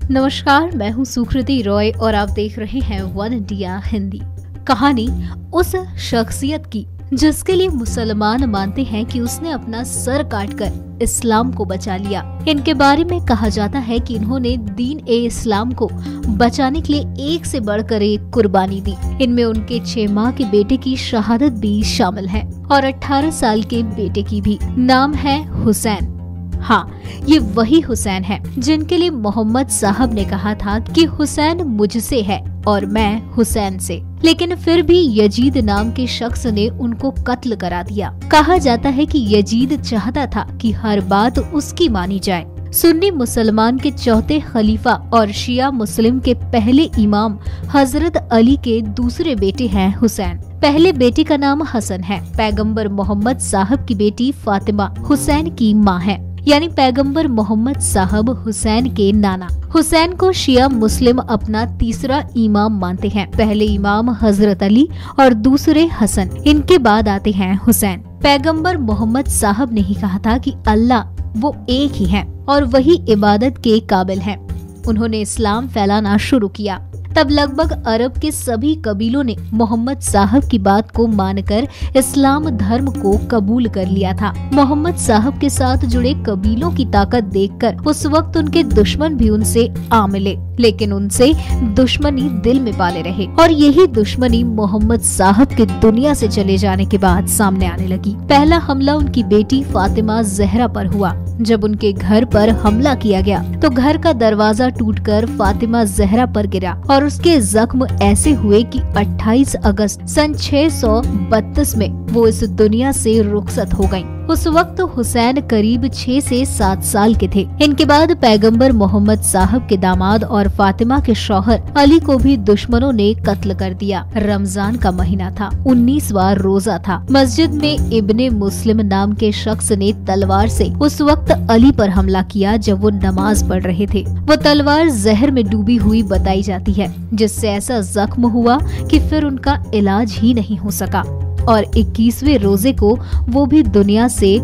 नमस्कार, मैं हूँ सुकृति रॉय और आप देख रहे हैं वन इंडिया हिंदी। कहानी उस शख्सियत की जिसके लिए मुसलमान मानते हैं कि उसने अपना सर काटकर इस्लाम को बचा लिया। इनके बारे में कहा जाता है कि इन्होंने दीन ए इस्लाम को बचाने के लिए एक से बढ़कर एक कुर्बानी दी। इनमें उनके 6 माह के बेटे की शहादत भी शामिल है और 18 साल के बेटे की भी। नाम है हुसैन। हाँ, ये वही हुसैन है जिनके लिए मोहम्मद साहब ने कहा था कि हुसैन मुझसे है और मैं हुसैन से। लेकिन फिर भी यजीद नाम के शख्स ने उनको कत्ल करा दिया। कहा जाता है कि यजीद चाहता था कि हर बात उसकी मानी जाए। सुन्नी मुसलमान के चौथे खलीफा और शिया मुस्लिम के पहले इमाम हजरत अली के दूसरे बेटे हैं हुसैन। पहले बेटे का नाम हसन है। पैगंबर मोहम्मद साहब की बेटी फातिमा हुसैन की माँ है, यानी पैगंबर मोहम्मद साहब हुसैन के नाना। हुसैन को शिया मुस्लिम अपना तीसरा इमाम मानते हैं। पहले इमाम हजरत अली और दूसरे हसन, इनके बाद आते हैं हुसैन। पैगंबर मोहम्मद साहब ने ही कहा था कि अल्लाह वो एक ही है और वही इबादत के काबिल है। उन्होंने इस्लाम फैलाना शुरू किया। तब लगभग अरब के सभी कबीलों ने मोहम्मद साहब की बात को मानकर इस्लाम धर्म को कबूल कर लिया था। मोहम्मद साहब के साथ जुड़े कबीलों की ताकत देखकर उस वक्त उनके दुश्मन भी उनसे आ मिले, लेकिन उनसे दुश्मनी दिल में पाले रहे और यही दुश्मनी मोहम्मद साहब के दुनिया से चले जाने के बाद सामने आने लगी। पहला हमला उनकी बेटी फातिमा जहरा पर हुआ। जब उनके घर पर हमला किया गया तो घर का दरवाजा टूटकर फातिमा जहरा पर गिरा और उसके जख्म ऐसे हुए कि 28 अगस्त सन 632 में वो इस दुनिया से रुखसत हो गयीं। उस वक्त हुसैन करीब 6 से 7 साल के थे। इनके बाद पैगंबर मोहम्मद साहब के दामाद और फातिमा के शौहर अली को भी दुश्मनों ने कत्ल कर दिया। रमजान का महीना था, 19वां रोजा था। मस्जिद में इब्ने मुस्लिम नाम के शख्स ने तलवार से उस वक्त अली पर हमला किया जब वो नमाज पढ़ रहे थे। वो तलवार जहर में डूबी हुई बताई जाती है, जिससे ऐसा जख्म हुआ कि फिर उनका इलाज ही नहीं हो सका और 21वें रोजे को वो भी दुनिया से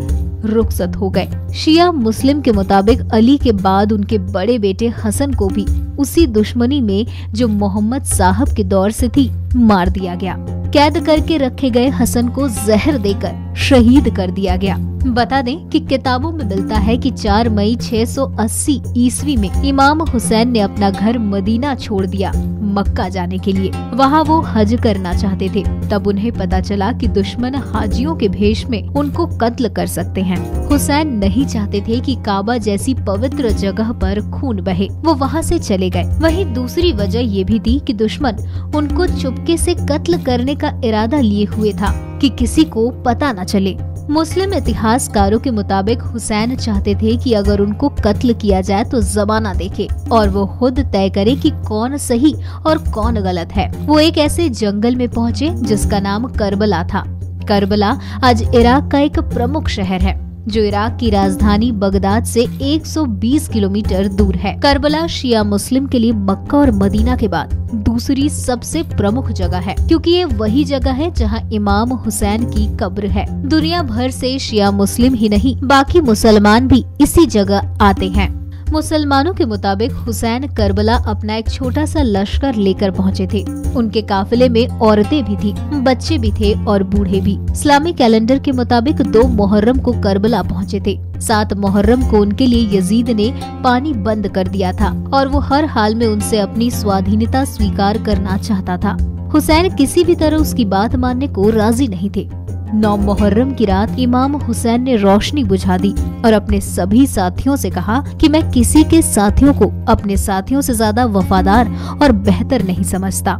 रुखसत हो गए। शिया मुस्लिम के मुताबिक अली के बाद उनके बड़े बेटे हसन को भी उसी दुश्मनी में जो मोहम्मद साहब के दौर से थी मार दिया गया। कैद करके रखे गए हसन को जहर देकर शहीद कर दिया गया। बता दें कि किताबों में मिलता है कि 4 मई 680 ईस्वी में इमाम हुसैन ने अपना घर मदीना छोड़ दिया मक्का जाने के लिए। वहाँ वो हज करना चाहते थे। तब उन्हें पता चला कि दुश्मन हाजियों के भेष में उनको कत्ल कर सकते हैं। हुसैन नहीं चाहते थे कि काबा जैसी पवित्र जगह पर खून बहे। वो वहाँ से चले गए। वहीं दूसरी वजह ये भी थी कि दुश्मन उनको चुपके से कत्ल करने का इरादा लिए हुए था कि किसी को पता न चले। मुस्लिम इतिहासकारों के मुताबिक हुसैन चाहते थे कि अगर उनको कत्ल किया जाए तो जमाना देखे और वो खुद तय करे कि कौन सही और कौन गलत है। वो एक ऐसे जंगल में पहुँचे जिसका नाम करबला था। करबला आज इराक का एक प्रमुख शहर है जो इराक की राजधानी बगदाद से 120 किलोमीटर दूर है। करबला शिया मुस्लिम के लिए मक्का और मदीना के बाद दूसरी सबसे प्रमुख जगह है, क्योंकि ये वही जगह है जहां इमाम हुसैन की कब्र है। दुनिया भर से शिया मुस्लिम ही नहीं, बाकी मुसलमान भी इसी जगह आते हैं। मुसलमानों के मुताबिक हुसैन करबला अपना एक छोटा सा लश्कर लेकर पहुंचे थे। उनके काफिले में औरतें भी थी, बच्चे भी थे और बूढ़े भी। इस्लामी कैलेंडर के मुताबिक 2 मुहर्रम को करबला पहुंचे थे। 7 मुहर्रम को उनके लिए यजीद ने पानी बंद कर दिया था और वो हर हाल में उनसे अपनी स्वाधीनता स्वीकार करना चाहता था। हुसैन किसी भी तरह उसकी बात मानने को राजी नहीं थे। 9 मुहर्रम की रात इमाम हुसैन ने रोशनी बुझा दी और अपने सभी साथियों से कहा कि मैं किसी के साथियों को अपने साथियों से ज्यादा वफादार और बेहतर नहीं समझता।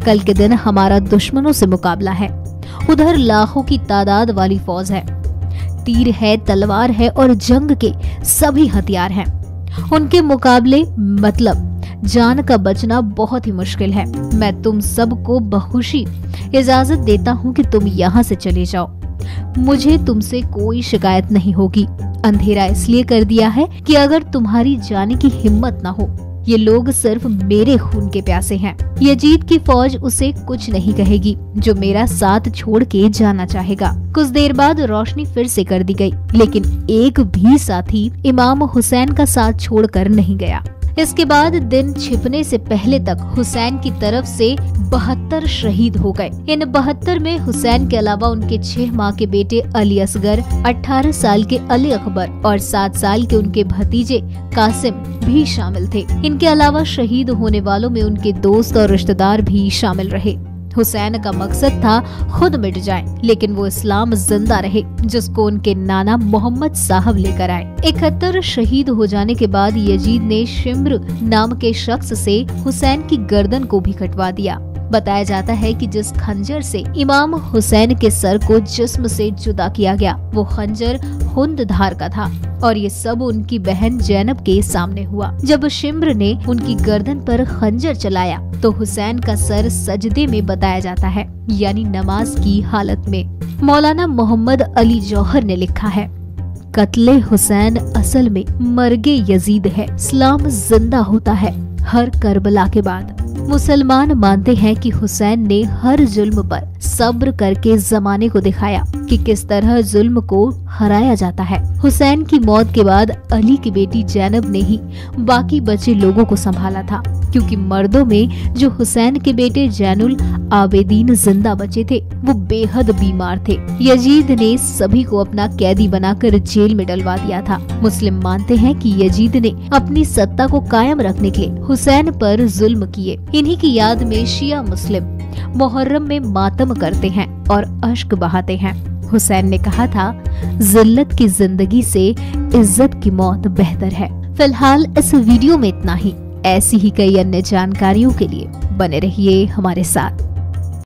कल के दिन हमारा दुश्मनों से मुकाबला है। उधर लाखों की तादाद वाली फौज है, तीर है, तलवार है और जंग के सभी हथियार हैं। उनके मुकाबले मतलब जान का बचना बहुत ही मुश्किल है। मैं तुम सबको बखुशी इजाजत देता हूँ कि तुम यहाँ से चले जाओ। मुझे तुमसे कोई शिकायत नहीं होगी। अंधेरा इसलिए कर दिया है कि अगर तुम्हारी जाने की हिम्मत न हो। ये लोग सिर्फ मेरे खून के प्यासे हैं। यजीद की फौज उसे कुछ नहीं कहेगी जो मेरा साथ छोड़ के जाना चाहेगा। कुछ देर बाद रोशनी फिर से कर दी गई, लेकिन एक भी साथी इमाम हुसैन का साथ छोड़कर नहीं गया। इसके बाद दिन छिपने से पहले तक हुसैन की तरफ से 72 शहीद हो गए। इन 72 में हुसैन के अलावा उनके 6 माह के बेटे अली असगर, 18 साल के अली अकबर और 7 साल के उनके भतीजे कासिम भी शामिल थे। इनके अलावा शहीद होने वालों में उनके दोस्त और रिश्तेदार भी शामिल रहे। हुसैन का मकसद था खुद मिट जाए, लेकिन वो इस्लाम जिंदा रहे, जिसको उनके नाना मोहम्मद साहब लेकर आए। 71 शहीद हो जाने के बाद यजीद ने शिम्र नाम के शख्स से हुसैन की गर्दन को भी कटवा दिया। बताया जाता है कि जिस खंजर से इमाम हुसैन के सर को जिस्म से जुदा किया गया, वो खंजर हुंद धार का था और ये सब उनकी बहन जैनब के सामने हुआ। जब शिम्र ने उनकी गर्दन पर खंजर चलाया तो हुसैन का सर सजदे में बताया जाता है, यानी नमाज की हालत में। मौलाना मोहम्मद अली जौहर ने लिखा है, कत्ले हुसैन असल में मर्गे यजीद है। इस्लाम जिंदा होता है हर करबला के बाद। मुसलमान मानते हैं कि हुसैन ने हर जुल्म पर सब्र करके जमाने को दिखाया कि किस तरह जुल्म को हराया जाता है। हुसैन की मौत के बाद अली की बेटी जैनब ने ही बाकी बचे लोगों को संभाला था, क्योंकि मर्दों में जो हुसैन के बेटे जैनुल आबेदीन जिंदा बचे थे वो बेहद बीमार थे। यजीद ने सभी को अपना कैदी बनाकर जेल में डलवा दिया था। मुस्लिम मानते हैं कि यजीद ने अपनी सत्ता को कायम रखने के लिए हुसैन पर जुल्म किए। इन्हीं की याद में शिया मुस्लिम मुहर्रम में मातम करते हैं और अश्क बहाते हैं। हुसैन ने कहा था, जिल्लत की जिंदगी से इज्जत की मौत बेहतर है। फिलहाल इस वीडियो में इतना ही। ऐसी ही कई अन्य जानकारियों के लिए बने रहिए हमारे साथ।